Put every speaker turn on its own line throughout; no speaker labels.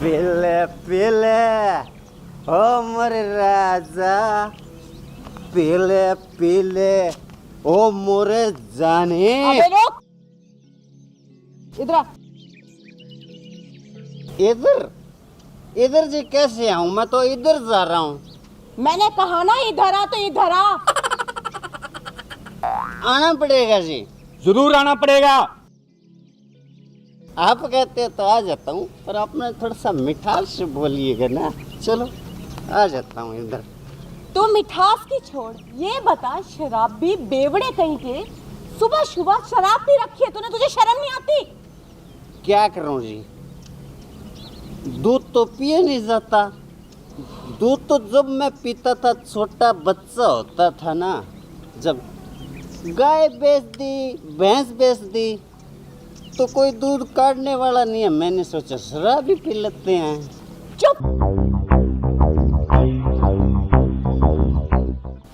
पीले पीले ओ मोरे राजा, पीले पीले ओ मोरे जाने।
अबे रुक, इधर आ।
इधर इधर जी कैसे आऊं? मैं तो इधर जा रहा हूँ।
मैंने कहा ना इधर आ, तो इधर आ।
आना पड़ेगा जी।
जरूर आना पड़ेगा।
आप कहते तो आ जाता हूँ, पर आपने थोड़ा सा मिठास से बोलिएगा ना। चलो आ जाता हूँ इधर।
तू मिठास की छोड़, ये बता शराबी बेवड़े कहीं के, सुबह सुबह शराब पी रखी है तूने, तुझे शर्म नहीं आती?
क्या करूँ जी, दूध तो पिए नहीं जाता। दूध तो जब मैं पीता था छोटा बच्चा होता था ना, जब गाय बेच दी, भैंस बेच दी, तो कोई दूध काटने वाला नहीं है। मैंने सोचा शराब ही पी लेते हैं।
चुप।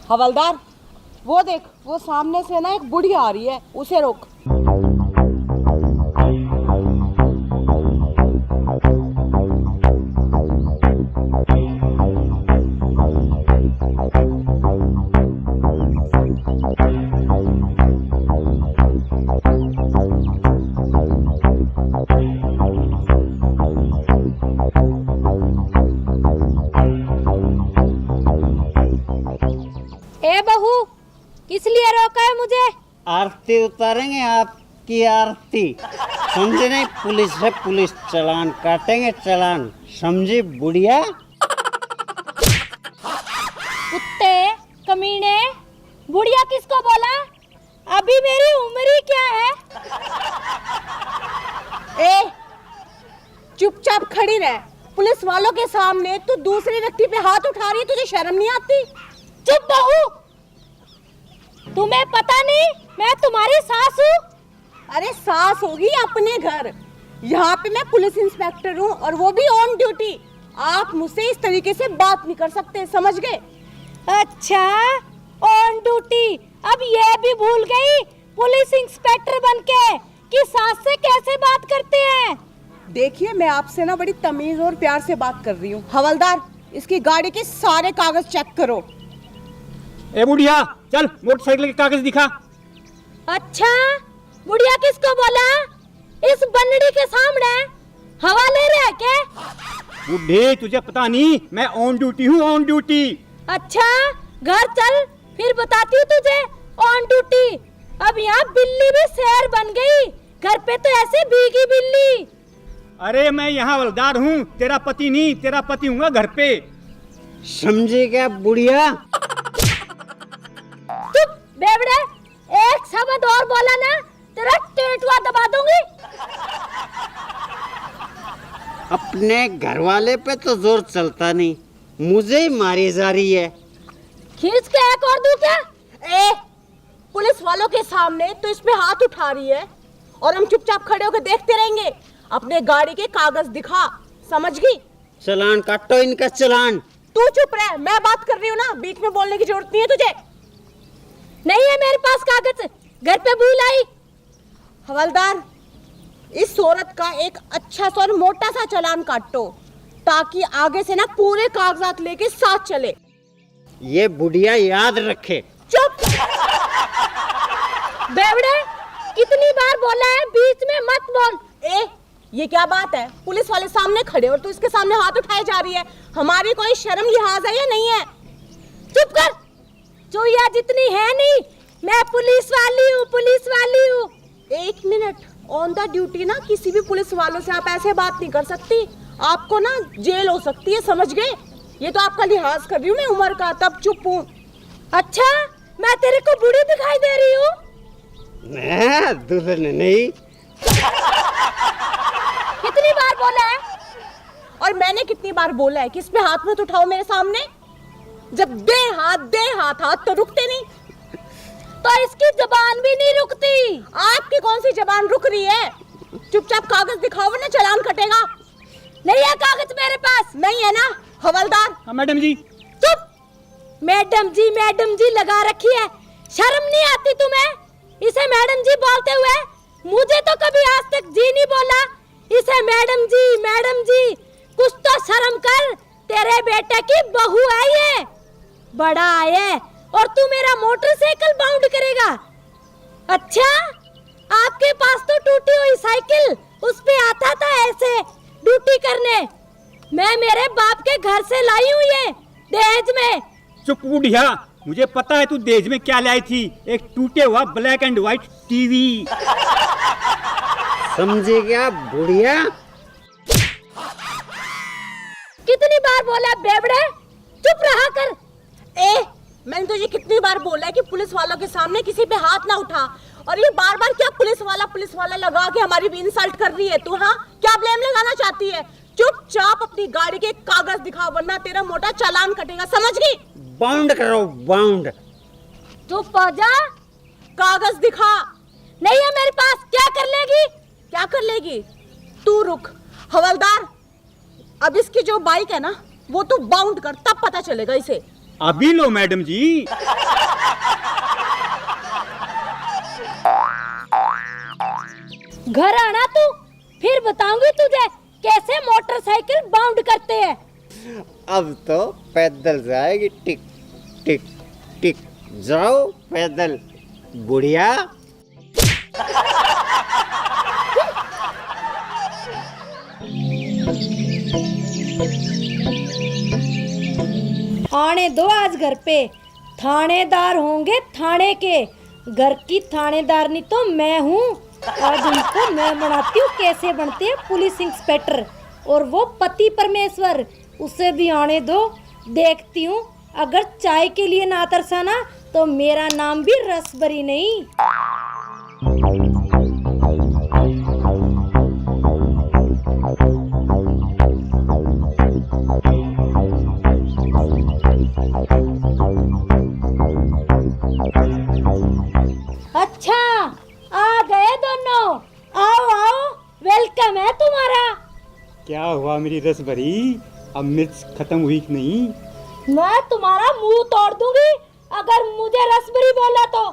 हवलदार, वो देख, वो सामने से ना एक बुढ़ी आ रही है, उसे रोक।
ए बहू, किस लिए रोका है मुझे?
आरती उतारेंगे आपकी आरती, समझे नहीं? पुलिस है पुलिस, चालान काटेंगे चालान, समझी बुढ़िया?
कुत्ते, कमीने, बुढ़िया किसको बोला? अभी मेरी उम्र ही क्या है?
ए, चुपचाप खड़ी रह। पुलिस वालों के सामने तू दूसरे व्यक्ति पे हाथ उठा रही है, तुझे शर्म नहीं आती?
चुप बहू, तुम्हें पता नहीं मैं तुम्हारी सास हूँ?
अरे सास होगी अपने घर, यहाँ पे मैं पुलिस इंस्पेक्टर हूँ, और वो भी ऑन ड्यूटी। आप मुझसे इस तरीके से बात नहीं कर सकते, समझ गए?
अच्छा, ऑन ड्यूटी। अब ये भी भूल गई पुलिस इंस्पेक्टर बनके कि सास से कैसे बात करते हैं।
देखिए, मैं आपसे ना बड़ी तमीज और प्यार से बात कर रही हूँ। हवलदार, इसकी गाड़ी के सारे कागज चेक करो।
ए बुढ़िया, चल मोटरसाइकिल के कागज दिखा।
अच्छा, बुढ़िया किसको बोला? इस बन्नड़ी के सामने हवा ले रहे क्या?
बुढ़े, तुझे पता नहीं मैं ऑन ड्यूटी हूँ, ऑन ड्यूटी।
अच्छा, घर चल, फिर बताती हूँ तुझे ऑन ड्यूटी। अब यहाँ बिल्ली भी शेर बन गई, घर पे तो ऐसे भीगी बिल्ली।
अरे मैं यहाँ हवलदार हूँ, तेरा पति नहीं, तेरा पति हूँ घर पे।
समझे क्या बुढ़िया?
चुप बेवड़े, एक शब्द और बोला ना तेरा टेटुआ दबा दूंगी।
अपने घर वाले पे तो जोर चलता नहीं, मुझे ही मारी जा रही है।
खींच के एक और दूं क्या?
ए, पुलिस वालों के सामने तो इस पे हाथ उठा रही है, और हम चुपचाप खड़े होकर देखते रहेंगे? अपने गाड़ी के कागज दिखा, समझ गई?
चालान काटो इनका चालान।
तू चुप रह, मैं बात कर रही हूँ ना, बीच में बोलने की जरूरत नहीं है तुझे।
नहीं है मेरे पास कागज, घर पे भूल आई।
हवलदार, इस औरत का एक अच्छा सा और मोटा सा चालान काटो, ताकि आगे से ना पूरे कागजात लेके साथ चले।
ये बुढ़िया याद रखे।
चुप।
बेवड़े, कितनी बार बोला है बीच में मत बोल।
ए, ये क्या बात है? पुलिस वाले सामने खड़े और तू इसके सामने हाथ उठाए जा रही है। हमारी कोई शर्म लिहाज है या नहीं है?
चुप कर, चुईया जितनी है नहीं, मैं पुलिस वाली हूँ, पुलिस वाली हूँ।
एक मिनट, ऑन द ड्यूटी ना किसी भी पुलिस वालों से आप ऐसे बात नहीं कर सकती, आपको ना जेल हो सकती है, समझ गए? ये तो आपका लिहाज कर रही हूँ मैं उम्र का, तब चुप हूँ।
अच्छा, मैं तेरे को बूढ़ी दिखाई दे रही हूँ?
दुल्हन नहीं।
कितनी बार बोला है? और मैंने कितनी बार बोला है कि इस पे हाथ मत उठाओ मेरे सामने? जब दे हाथ हाथ तो रुकते नहीं।
तो इसकी जबान भी नहीं रुकती।
आपकी कौन सी जबान रुक रही है? चुपचाप कागज दिखाओ वरना चालान कटेगा।
नहीं है कागज मेरे पास।
नहीं है ना हवलदार?
हाँ मैडम जी।
चुप, मैडम जी लगा रखी है, शर्म नहीं आती तुम्हें? इसे मैडम जी बोलते हुए मुझे तो कभी आज तक जी नहीं बोला। इसे मैडम जी कर, तेरे बेटे की बहू है ये, बड़ा है और तू मेरा मोटरसाइकिल बाउंड करेगा। अच्छा, आपके पास तो टूटी हुई साइकिल, उस पे आता था ऐसे ड्यूटी करने। मैं मेरे बाप के घर से लाई हूँ ये दहेज में।
चुप बुढ़िया, मुझे पता है तू दहेज में क्या लाई थी, एक टूटे हुआ ब्लैक एंड व्हाइट टीवी।
समझे क्या बुढ़िया?
कितनी बार बोला बेवड़े, चुप रहा कर।
मैंने तुझे कितनी बार बोला है कि पुलिस वालों के सामने किसी पे हाथ ना उठा, और ये बार बार क्या पुलिस वाला लगा के हमारी भी इंसल्ट कर रही है तू? हाँ, क्या ब्लेम लगाना चाहती है? चुपचाप अपनी गाड़ी के कागज दिखा, वरना तेरा मोटा चालान कटेगा, समझ गई?
बाउंड करो, बाउंड।
चुप हो जा।
कागज दिखा।
नहीं है मेरे पास, क्या कर लेगी?
क्या कर लेगी? तू रुक हवलदार, अब इसकी जो बाइक है ना वो तू बाउंड कर, तब पता चलेगा इसे।
अभी लो मैडम जी।
घर आना तू, फिर बताऊंगी तुझे कैसे मोटरसाइकिल बाउंड करते हैं।
अब तो पैदल जाएगी, टिक टिक टिक। जाओ पैदल बुढ़िया।
आने दो आज घर पे, थानेदार होंगे थाने के। घर की थानेदारनी तो मैं हूँ। आज उनको मैं बनाती हूँ कैसे बनते हैं पुलिस इंस्पेक्टर, और वो पति परमेश्वर, उसे भी आने दो। देखती हूँ, अगर चाय के लिए ना तरसाना तो मेरा नाम भी रसभरी नहीं। अच्छा, आ गए दोनों। आओ आओ, वेलकम है तुम्हारा।
क्या हुआ मेरी रस भरी, अब मिर्च खत्म हुई कि नहीं?
मैं तुम्हारा मुंह तोड़ दूंगी अगर मुझे रसभरी बोला तो।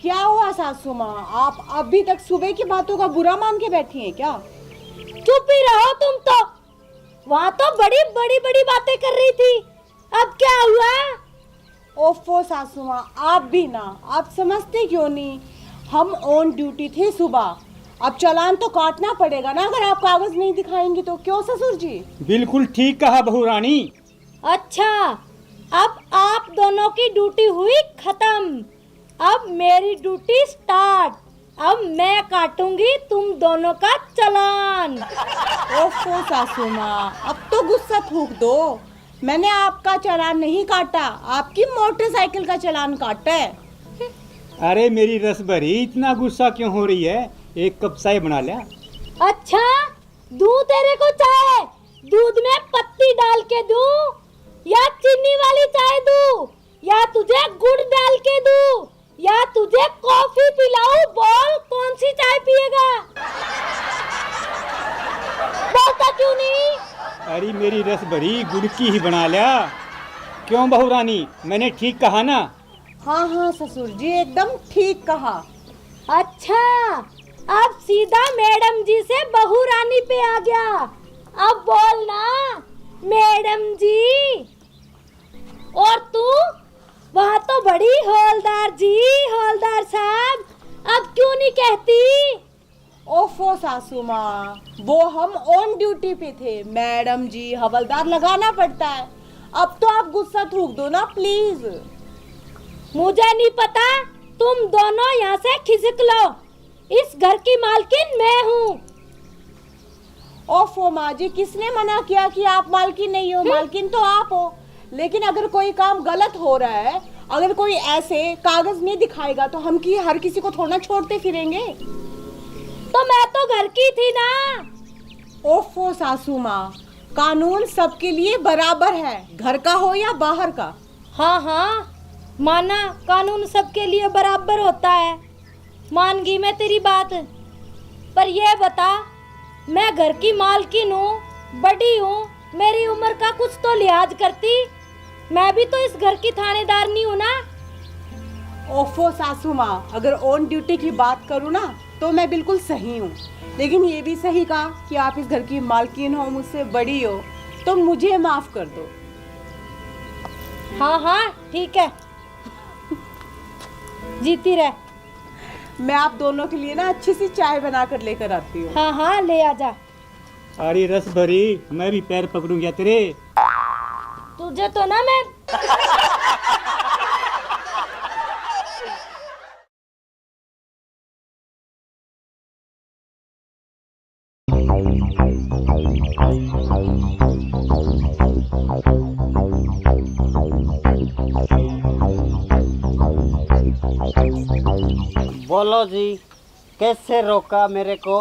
क्या हुआ सासू माँ, आप अभी तक सुबह की बातों का बुरा मान के बैठी हैं क्या?
चुप ही रहो तुम तो। वहाँ तो बड़ी बड़ी बड़ी बातें कर रही थी, अब क्या हुआ?
ओफो सासू माँ, आप भी ना, आप समझते क्यों नहीं? हम ऑन ड्यूटी थे सुबह, अब चालान तो काटना पड़ेगा ना अगर आप कागज नहीं दिखाएंगे तो। क्यों ससुर जी?
बिल्कुल ठीक कहा बहू रानी।
अच्छा, अब आप दोनों की ड्यूटी हुई खत्म, अब मेरी ड्यूटी स्टार्ट। अब मैं काटूंगी तुम दोनों का चालान।
ओफो सासू माँ, अब तो गुस्सा थूक दो। मैंने आपका चालान नहीं काटा, आपकी मोटरसाइकिल का चालान काटा है।
अरे मेरी रस भरी, इतना गुस्सा क्यों हो रही है? एक कप चाय बना लिया।
अच्छा, दूं तेरे को चाय? दूध में पत्ती डाल के दूं या चीनी वाली चाय दूं, या तुझे गुड़ डाल के दूं, या तुझे कॉफी पिलाऊं? बोल, कौन सी चाय पिएगा? बोलता क्यों नहीं?
अरे मेरी रस भरी, गुड़ की ही बना लिया। क्यों बहू रानी, मैंने ठीक कहा ना?
हाँ हाँ ससुर जी, एकदम ठीक कहा।
अच्छा, अब सीधा मैडम जी से बहू रानी पे आ गया। अब बोलना मैडम जी। और तू वहाँ तो बड़ी हवलदार जी, हवलदार साहब, अब क्यों नहीं कहती?
ओफो सासू माँ, वो हम ऑन ड्यूटी पे थे, मैडम जी हवलदार लगाना पड़ता है। अब तो आप गुस्सा थूक दो ना प्लीज।
मुझे नहीं पता, तुम दोनों यहाँ से खिसक लो। इस घर की मालकिन मैं हूँ।
ओफो माँ जी, किसने मना किया कि आप मालकिन नहीं हो? मालकिन तो आप हो। लेकिन अगर कोई काम गलत हो रहा है, अगर कोई ऐसे कागज नहीं दिखाएगा तो हम हर किसी को थोड़ा छोड़ते फिरेंगे।
तो मैं तो घर की थी ना।
ओफो सासू माँ, कानून सबके लिए बराबर है, घर का हो या बाहर का।
हाँ हाँ, माना कानून सबके लिए बराबर होता है, मान गई मैं तेरी बात। पर ये बता, मैं घर की मालकिन हूँ, बड़ी हूँ, मेरी उम्र का कुछ तो लिहाज करती। मैं भी तो इस घर की थानेदारनी हूँ ना।
ओफो सासू माँ, अगर ऑन ड्यूटी की बात करूँ ना तो मैं बिल्कुल सही हूँ, लेकिन ये भी सही कहा कि आप इस घर की मालकिन हो, मुझसे बड़ी हो, तो मुझे माफ कर दो।
हाँ हाँ ठीक है, जीती रह।
मैं आप दोनों के लिए ना अच्छी सी चाय बना कर लेकर आती हूँ।
हाँ हाँ ले आजा।
अरे रस भरी, मैं भी पैर पकड़ूंगा तेरे।
तुझे तो ना मैं
बोलो जी, कैसे रोका मेरे को?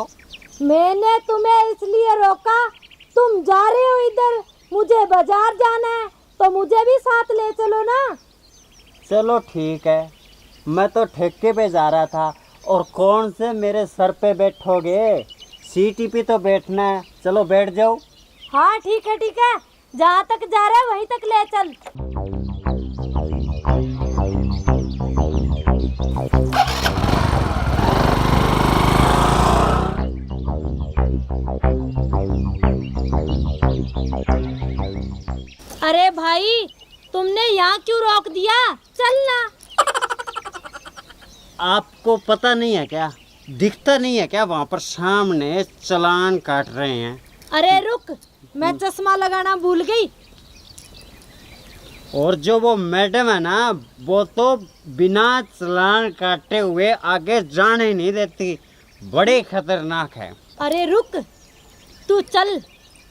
मैंने तुम्हें इसलिए रोका, तुम जा रहे हो इधर, मुझे बाजार जाना है, तो मुझे भी साथ ले चलो ना।
चलो ठीक है, मैं तो ठेके पे जा रहा था, और कौन से मेरे सर पे बैठोगे? सीटी पे तो बैठना है, चलो बैठ जाओ।
हाँ ठीक है, जहाँ तक जा रहा है वहीं तक ले चल। अरे भाई, तुमने यहाँ क्यों रोक दिया? चलना।
आपको पता नहीं है क्या, दिखता नहीं है क्या, वहाँ पर सामने चालान काट रहे हैं?
अरे रुक, मैं चश्मा लगाना भूल गई।
और जो वो मैडम है ना, वो तो बिना चालान काटे हुए आगे जाने नहीं देती, बड़े खतरनाक है।
अरे रुक, तू चल।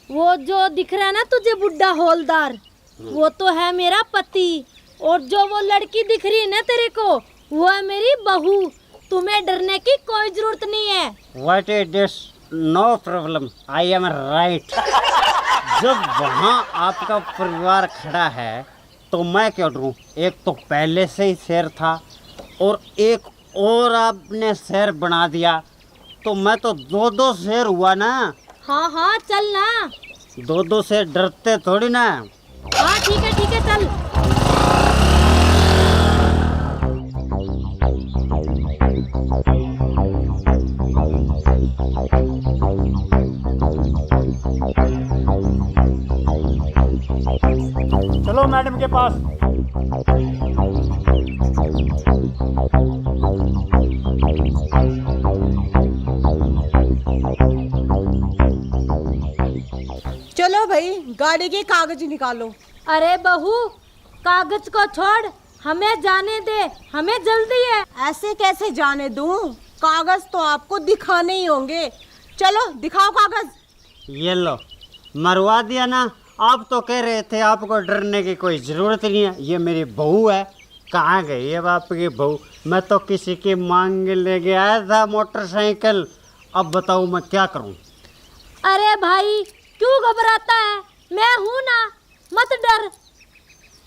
वो जो दिख रहा है ना तुझे बुड्ढा हौलदार, वो तो है मेरा पति, और जो वो लड़की दिख रही है ना तेरे को, वो है मेरी बहू। तुम्हें डरने की कोई जरूरत नहीं है।
What is this? No problem. I am right. जब वहाँ आपका परिवार खड़ा है तो मैं क्यों डरूं? एक तो पहले से ही शेर था, और एक और आपने शेर बना दिया, तो मैं तो दो शेर हुआ ना।
हाँ हाँ चल ना।
दो से डरते थोड़ी ना।
हाँ ठीक है चल।
चलो मैडम के पास।
चलो भाई, गाड़ी के कागज निकालो।
अरे बहू, कागज को छोड़, हमें जाने दे, हमें जल्दी है।
ऐसे कैसे जाने दूं? कागज तो आपको दिखाने ही होंगे। चलो दिखाओ कागज।
ये लो, मरवा दिया ना। आप तो कह रहे थे आपको डरने की कोई ज़रूरत नहीं है। ये मेरी बहू है। कहाँ गई है आपकी बहू? मैं तो किसी की मांग ले के आया था मोटरसाइकिल। अब बताओ मैं क्या करूं?
अरे भाई, क्यों घबराता है? मैं हूं ना, मत डर।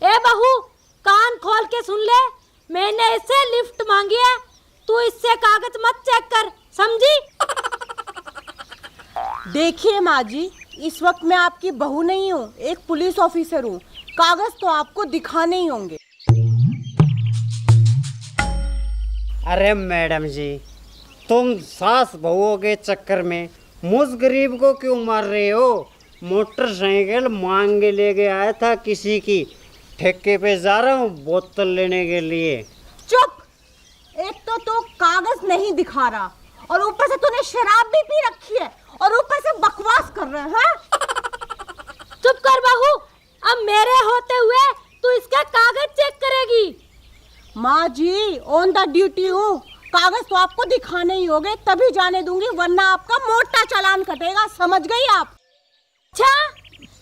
ए बहू, कान खोल के सुन ले, मैंने इससे लिफ्ट मांगी है, तू इससे कागज मत चेक कर, समझी?
देखिए माँ जी, इस वक्त मैं आपकी बहू नहीं हूँ, एक पुलिस ऑफिसर हूँ। कागज तो आपको दिखाने ही होंगे।
अरे मैडम जी, तुम सास बहुओं के चक्कर में मुझ गरीब को क्यों मार रहे हो? मोटरसाइकिल मांग के लेके आया था किसी की, ठेके पे जा रहा हूँ बोतल लेने के लिए।
चुप! एक तो तू कागज नहीं दिखा रहा, और ऊपर से तूने शराब भी पी रखी है, और ऊपर से बकवास कर रहे हैं।
चुप कर बहू, अब मेरे होते हुए तू इसका कागज चेक करेगी।
माँ जी, ऑन द ड्यूटी हूँ, कागज तो आपको दिखाने ही होंगे, तभी जाने दूंगी, वरना आपका मोटा चालान कटेगा, समझ गई आप?
अच्छा,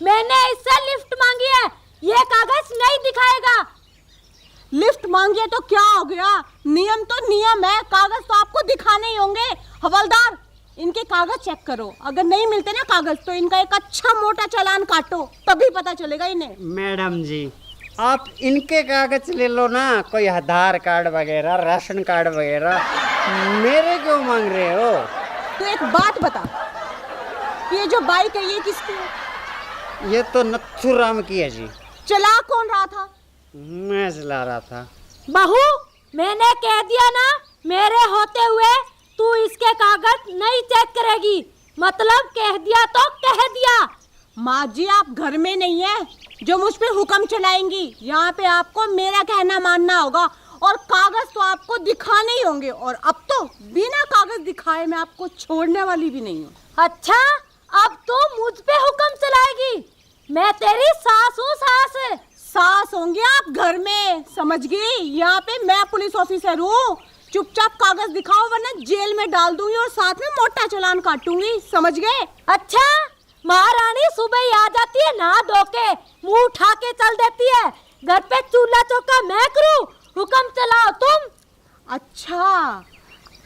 मैंने इससे लिफ्ट मांगी है, ये कागज नहीं दिखाएगा।
लिफ्ट मांगिए तो क्या हो गया? नियम तो नियम है, कागज तो आपको दिखाने ही होंगे। हवलदार, इनके कागज चेक करो, अगर नहीं मिलते ना कागज तो इनका एक अच्छा मोटा चालान काटो, तभी पता चलेगा इन्हें।
मैडम जी, आप इनके कागज ले लो ना, कोई आधार कार्ड वगैरह, राशन कार्ड वगैरह। मेरे क्यों मांग रहे हो?
तो एक बात बता, ये जो बाइक है ये किसकी है?
ये तो नथुराम की है जी।
चला कौन रहा था?
मैं चला रहा था।
बहू, मैंने कह दिया ना, मेरे होते हुए तू इसके कागज नहीं चेक करेगी। मतलब कह दिया तो कह दिया,
माँ जी आप घर में नहीं है जो मुझ पे हुक्म चलाएंगी। यहाँ पे आपको मेरा कहना मानना होगा और कागज तो आपको दिखाने ही होंगे। और अब तो बिना कागज दिखाए मैं आपको छोड़ने वाली भी नहीं हूँ।
अच्छा, अब तो मुझ पे हुक्म चलाएगी? मैं तेरी सास हूँ, सास।
सास होंगे आप घर में, समझ गई? यहाँ पे मैं पुलिस ऑफिसर हूँ। चुपचाप कागज दिखाओ वरना जेल में डाल दूंगी और साथ में मोटा चालान काटूंगी, समझ गए?
अच्छा, महारानी सुबह ही आ जाती है, नहा धो के मुंह उठा के चल देती है। घर पे चूल्हा चौका मैं करूँ, हुक्म चलाओ तुम।
अच्छा,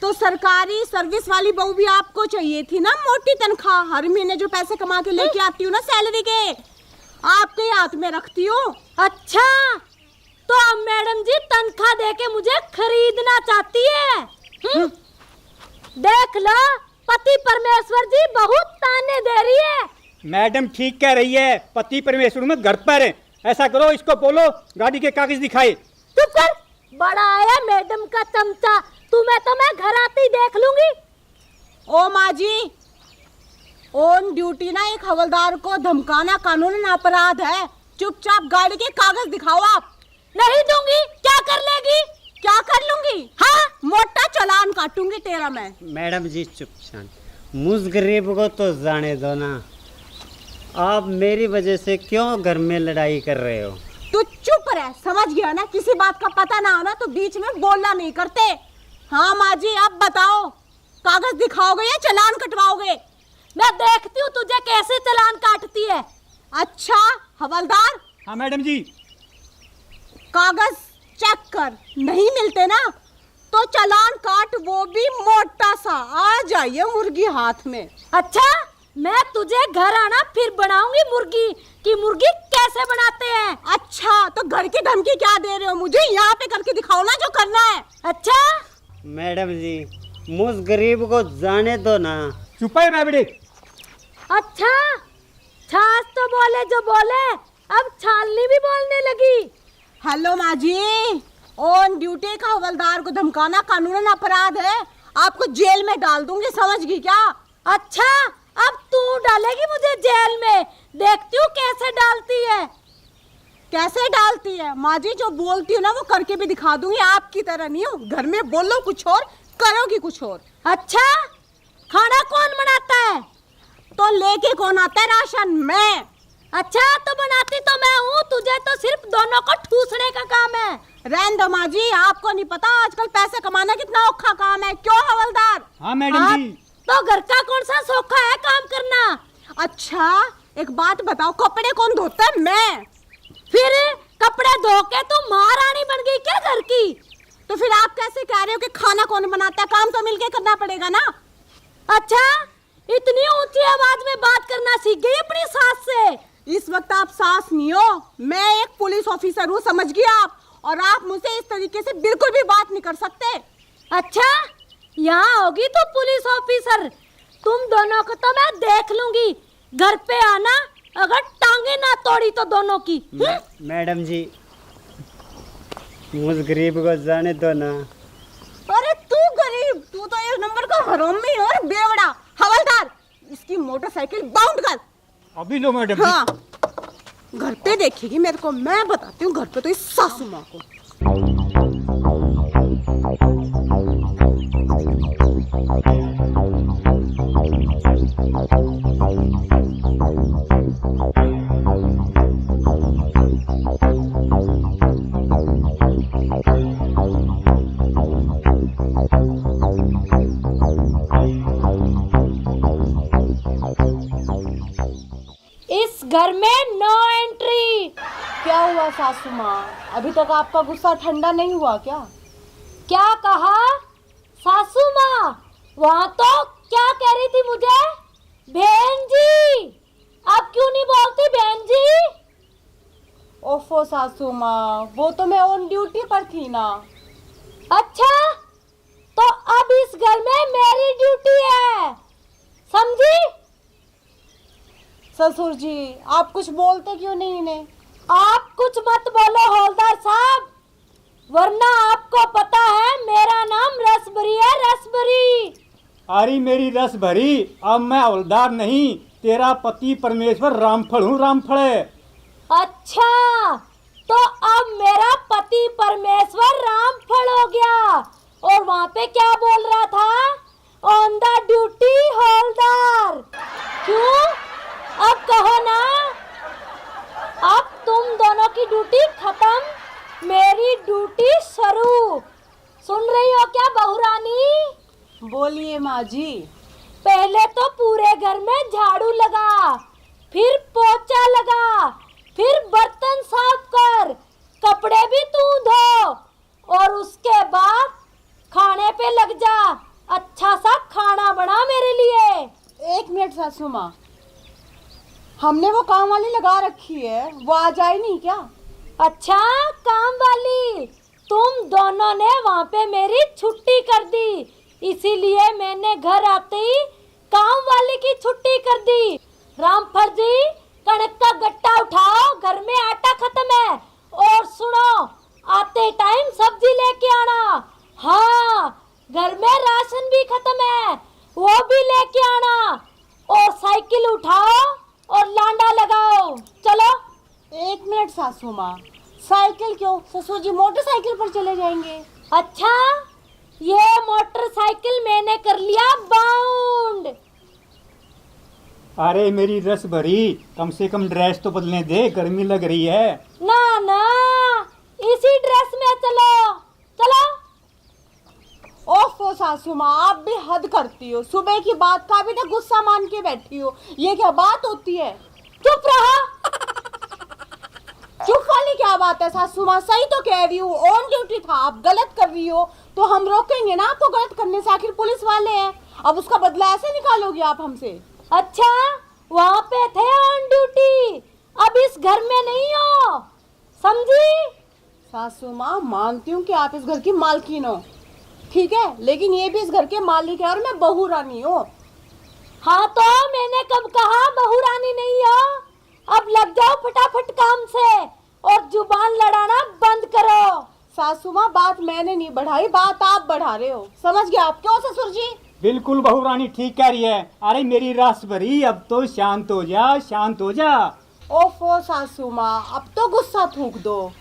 तो सरकारी सर्विस वाली बहू भी आपको चाहिए थी ना? मोटी तनख्वाह, हर महीने जो पैसे कमा के लेके आती हूँ ना सैलरी के, आपके हाथ में रखती हूँ।
अच्छा, तो अब मैडम जी तनख्वाह देके मुझे खरीदना चाहती है। देख लो, पति परमेश्वर जी बहुत ताने दे रही है।
मैडम ठीक कह रही है, पति परमेश्वर में घर पर है। ऐसा करो, इसको बोलो गाड़ी के कागज दिखाए।
चुप कर, बड़ा आया मैडम का चमचा। तुम्हें तो मैं घर आते ही देख लूंगी।
ओ माँ जी, ऑन ड्यूटी ना एक हवलदार को धमकाना कानूनन अपराध है। चुपचाप गाड़ी के कागज दिखाओ। आप
नहीं दूंगी। क्या कर लेगी?
क्या कर लूंगी? हाँ, मोटा चालान काटूंगी तेरा मैं।
मैडम जी चुपचाप, मुझ गरीब को तो जाने दो ना। आप मेरी वजह से क्यों घर में लड़ाई कर रहे हो?
तू चुप रह, समझ गया ना? किसी बात का पता ना हो ना तो बीच में बोलना नहीं करते। हाँ माँ जी, अब बताओ, कागज दिखाओगे या चालान कटवाओगे?
मैं देखती हूँ तुझे कैसे चालान काटती है।
अच्छा हवलदार,
हाँ मैडम जी।
कागज चेक कर, नहीं मिलते ना तो चालान काट, वो भी मोटा सा। आ जाइए मुर्गी हाथ में।
अच्छा, मैं तुझे घर आना फिर बनाऊंगी मुर्गी कि मुर्गी कैसे बनाते हैं।
अच्छा, तो घर की धमकी क्या दे रहे हो मुझे? यहाँ पे करके दिखाओ ना जो करना है।
अच्छा
मैडम जी, मुझ गरीब को जाने दो ना।
चुप है राबड़ी।
अच्छा, छाछ तो बोले जो बोले, अब छालनी भी बोलने लगी।
हेलो माँ जी, ऑन ड्यूटी का हवलदार को धमकाना कानूनन अपराध है। आपको जेल में डाल दूंगी, समझ गई क्या?
अच्छा, अब तू डालेगी मुझे जेल में? देखती हूँ कैसे डालती है।
कैसे डालती है? माँ जी जो बोलती हूँ ना वो करके भी दिखा दूंगी। आपकी तरह नहीं हूँ, घर में बोलो कुछ और करोगी कुछ और।
अच्छा, खाना कौन बनाता है?
तो लेके कौन आता है राशन? मैं।
अच्छा, तो बनाती तो मैं हूँ, तुझे तो सिर्फ दोनों को ठूसने का काम है।
रहने दो माँ जी, आपको नहीं पता आजकल पैसे कमाना कितना औखा काम है। क्यों हवलदार?
हाँ मैडम जी।
तो घर का कौन सा सौखा है काम करना?
अच्छा एक बात बताओ, कपड़े कौन धोता है? मैं।
फिर कपड़े धो के तू महारानी बन गई क्या घर की?
तो फिर आप कैसे कह रहे हो कि खाना कौन बनाता है? काम तो मिलके करना पड़ेगा ना।
अच्छा, इतनी ऊंची आवाज में बात करना सीख गई अपनी सास से?
इस वक्त आप सास नहीं हो, मैं एक पुलिस ऑफिसर हूँ, समझ गए आप? और आप मुझसे इस तरीके से बिल्कुल भी बात नहीं कर सकते।
अच्छा, यहाँ होगी तो पुलिस ऑफिसर, तुम दोनों को तो मैं देख लूंगी। घर पे आना, अगर टांगे ना तोड़ी तो दोनों की।
मैडम जी, मुझ गरीब को जाने दो ना।
अरे तू गरीब, तू तो एक नंबर का हरामी और बेवड़ा। हवलदार, इसकी मोटरसाइकिल बाउंड कर।
अभी लो मैडम।
हाँ, घर पे देखेगी मेरे को, मैं बताती हूँ घर पे तो इस सासू माँ को।
इस घर में नो एंट्री।
क्या हुआ सासू माँ, अभी तक आपका गुस्सा ठंडा नहीं हुआ क्या?
क्या कहा सासू माँ? वहाँ तो क्या कह रही थी मुझे? बहन जी। अब क्यों नहीं बोलती बहन जी?
ओफो सासू माँ, वो तो मैं ऑन ड्यूटी पर थी ना।
अच्छा, तो अब इस घर में मेरी ड्यूटी है, समझी?
ससुर जी आप कुछ बोलते क्यों नहीं इन्हें?
आप कुछ मत बोलो हवलदार साहब, वरना आपको पता है मेरा नाम रसभरी है, रसभरी।
अरे मेरी रस भरी, अब मैं हवलदार नहीं, तेरा पति परमेश्वर रामफल हूँ, रामफल।
अच्छा, तो अब मेरा पति परमेश्वर रामफल हो गया। और वहाँ पे क्या बोल रहा था? ऑन द ड्यूटी हवलदार। क्यों? अब कहो ना। अब तुम दोनों की ड्यूटी खत्म, मेरी ड्यूटी शुरू। सुन रही हो क्या बहू रानी?
बोलिए माँ जी।
पहले तो पूरे घर में झाड़ू लगा, फिर पोछा लगा, फिर बर्तन साफ कर, कपड़े भी तू धो, और उसके बाद खाने पे लग जा। अच्छा सा खाना बना मेरे लिए।
1 मिनट सासू माँ, हमने वो काम वाली लगा रखी है, वो आ जाए नहीं क्या?
अच्छा, काम वाली? तुम दोनों ने वहाँ पे मेरी छुट्टी कर दी, इसीलिए मैंने घर आते ही काम वाली की छुट्टी कर दी। रामफल जी, कणक का गट्टा उठाओ, घर में आटा खत्म है। और सुनो, आते टाइम सब्जी लेके आना। हाँ, घर में राशन भी खत्म है, वो भी लेके आना। और साइकिल उठाओ और लांडा लगाओ। चलो।
1 मिनट सासू माँ, साइकिल क्यों? ससुर जी मोटरसाइकिल पर चले जाएंगे।
अच्छा, ये मोटरसाइकिल मैंने कर लिया बाउंड।
अरे मेरी रस भरी, कम से कम ड्रेस तो बदलने दे, गर्मी लग रही है।
ना ना, इसी ड्रेस में चलो। चलो।
ओफो सासू माँ, आप भी हद करती हो। सुबह की बात का भी तो गुस्सा मान के बैठी हो, ये क्या बात होती है?
चुप रहा।
चुप वाली क्या बात है सासू माँ? सही तो कह रही हूँ, ऑन ड्यूटी था, आप गलत कर रही हो तो हम रोकेंगे ना आपको गलत करने से, आखिर पुलिस वाले हैं। अब उसका बदला ऐसे निकालोगे आप हमसे?
अच्छा, वहाँ पे थे ऑन ड्यूटी, अब इस घर में नहीं हो, समझी?
सासू माँ, मानती हूँ कि आप इस घर की मालकिन हो, ठीक है, लेकिन ये भी इस घर के मालिक है और मैं बहू रानी हूँ।
हाँ, तो मैंने कब कहा बहू रानी नहीं हो? अब लग जाओ फटाफट काम से और जुबान लड़ाना बंद करो।
सासू माँ, बात मैंने नहीं बढ़ाई, बात आप बढ़ा रहे हो, समझ गया आप? क्यों ससुर जी?
बिल्कुल बहू रानी ठीक कह रही है। अरे मेरी रस भरी, अब तो शांत हो जा, शांत हो जा।
ओफो सासू माँ, अब तो गुस्सा थूक दो।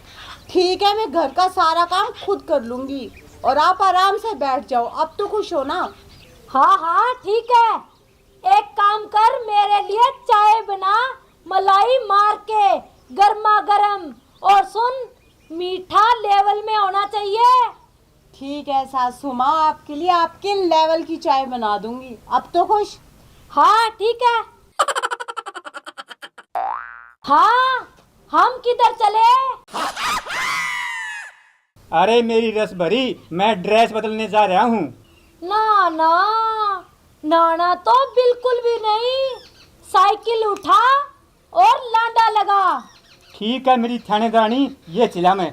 ठीक है, मैं घर का सारा काम खुद कर लूंगी और आप आराम से बैठ जाओ। अब तो खुश हो ना?
हाँ हाँ ठीक है, एक काम कर, मेरे लिए चाय बना, मलाई मार के गर्मा गर्म, और सुन, मीठा लेवल में होना चाहिए।
ठीक है सासू माँ, आपके लिए आपके लेवल की चाय बना दूंगी। अब तो खुश?
हाँ ठीक है। हाँ, हम किधर चले?
अरे मेरी रस भरी, मैं ड्रेस बदलने जा रहा हूँ।
ना ना, नाना तो बिल्कुल भी नहीं। साइकिल उठा और लांडा लगा।
ठीक है मेरी थानेदारानी, ये चला मैं।